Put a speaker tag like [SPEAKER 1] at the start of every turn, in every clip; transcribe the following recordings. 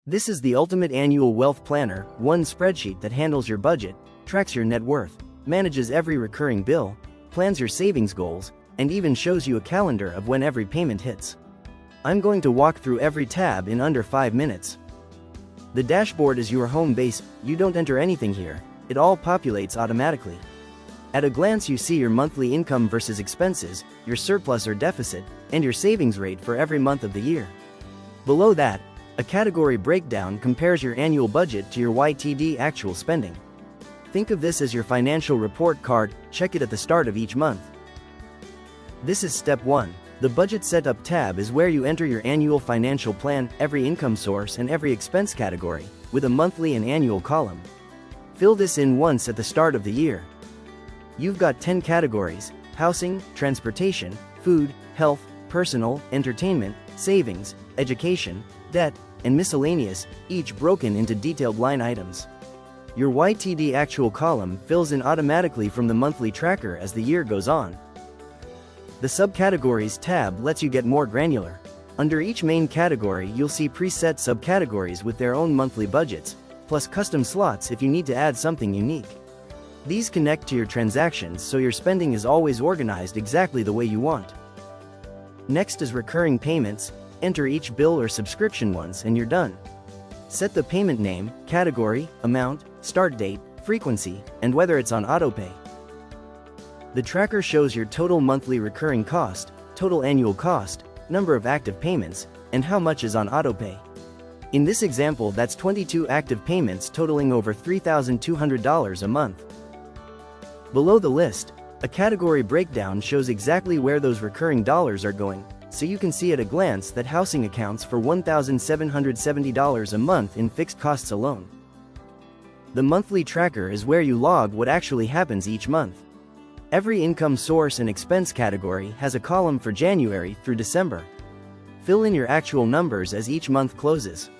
[SPEAKER 1] This is the ultimate annual wealth planner, one spreadsheet that handles your budget, tracks your net worth, manages every recurring bill, plans your savings goals, and even shows you a calendar of when every payment hits. I'm going to walk through every tab in under 5 minutes. The dashboard is your home base. You don't enter anything here, it all populates automatically. At a glance you see your monthly income versus expenses, your surplus or deficit, and your savings rate for every month of the year. Below that, a category breakdown compares your annual budget to your YTD actual spending. Think of this as your financial report card, check it at the start of each month. This is step 1. The Budget Setup tab is where you enter your annual financial plan, every income source and every expense category, with a monthly and annual column. Fill this in once at the start of the year. You've got 10 categories: housing, transportation, food, health, personal, entertainment, savings, education, debt, and miscellaneous, each broken into detailed line items. Your YTD actual column fills in automatically from the monthly tracker as the year goes on. The Subcategories tab lets you get more granular. Under each main category you'll see preset subcategories with their own monthly budgets, plus custom slots if you need to add something unique. These connect to your transactions so your spending is always organized exactly the way you want. Next is recurring payments. Enter each bill or subscription once and you're done. Set the payment name, category, amount, start date, frequency, and whether it's on autopay. The tracker shows your total monthly recurring cost, total annual cost, number of active payments, and how much is on autopay. In this example, that's 22 active payments totaling over $3,200 a month. Below the list, a category breakdown shows exactly where those recurring dollars are going, so you can see at a glance that housing accounts for $1,770 a month in fixed costs alone. The monthly tracker is where you log what actually happens each month. Every income source and expense category has a column for January through December. Fill in your actual numbers as each month closes.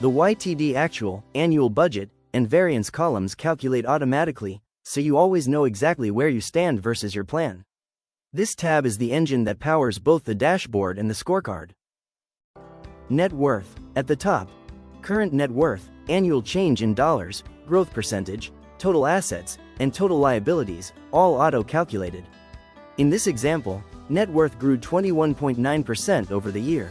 [SPEAKER 1] The YTD actual, annual budget, and variance columns calculate automatically, so you always know exactly where you stand versus your plan. This tab is the engine that powers both the dashboard and the scorecard. Net worth. At the top, current net worth, annual change in dollars, growth percentage, total assets, and total liabilities, all auto-calculated. In this example, net worth grew 21.9% over the year.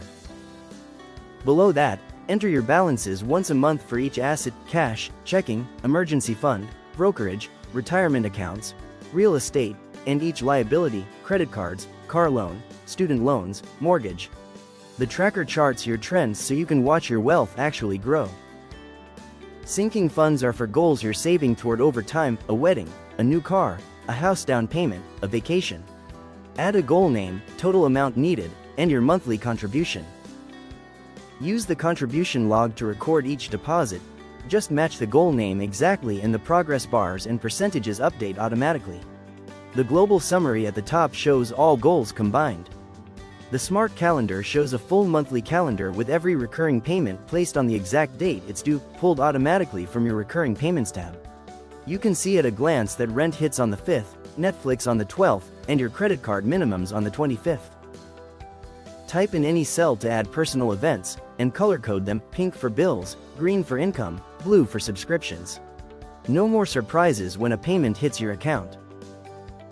[SPEAKER 1] Below that, enter your balances once a month for each asset: cash, checking, emergency fund, brokerage, retirement accounts, real estate, and each liability: credit cards, car loan, student loans, mortgage. The tracker charts your trends so you can watch your wealth actually grow. Sinking funds are for goals you're saving toward over time: a wedding, a new car, a house down payment, a vacation. Add a goal name, total amount needed, and your monthly contribution. Use the contribution log to record each deposit. Just match the goal name exactly and the progress bars and percentages update automatically. The global summary at the top shows all goals combined. The Smart Calendar shows a full monthly calendar with every recurring payment placed on the exact date it's due, pulled automatically from your recurring payments tab. You can see at a glance that rent hits on the 5th, Netflix on the 12th, and your credit card minimums on the 25th. Type in any cell to add personal events, and color code them: pink for bills, green for income, blue for subscriptions. No more surprises when a payment hits your account.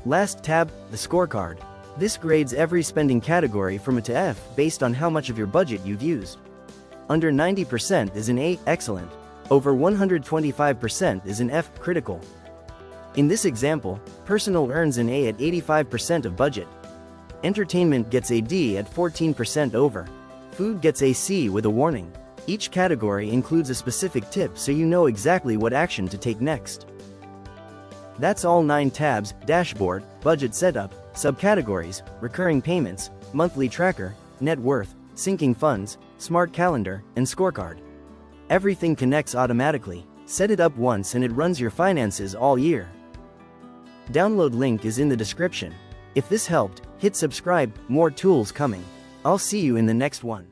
[SPEAKER 1] Last tab, the scorecard. This grades every spending category from A to F based on how much of your budget you've used. Under 90% is an A, excellent. Over 125% is an F, critical. In this example, personal earns an A at 85% of budget. Entertainment gets a D at 14% over. Food gets a C with a warning. Each category includes a specific tip so you know exactly what action to take next. That's all 9 tabs: dashboard, budget setup, subcategories, recurring payments, monthly tracker, net worth, sinking funds, smart calendar, and scorecard. Everything connects automatically. Set it up once and it runs your finances all year. Download link is in the description. If this helped, hit subscribe, more tools coming. I'll see you in the next one.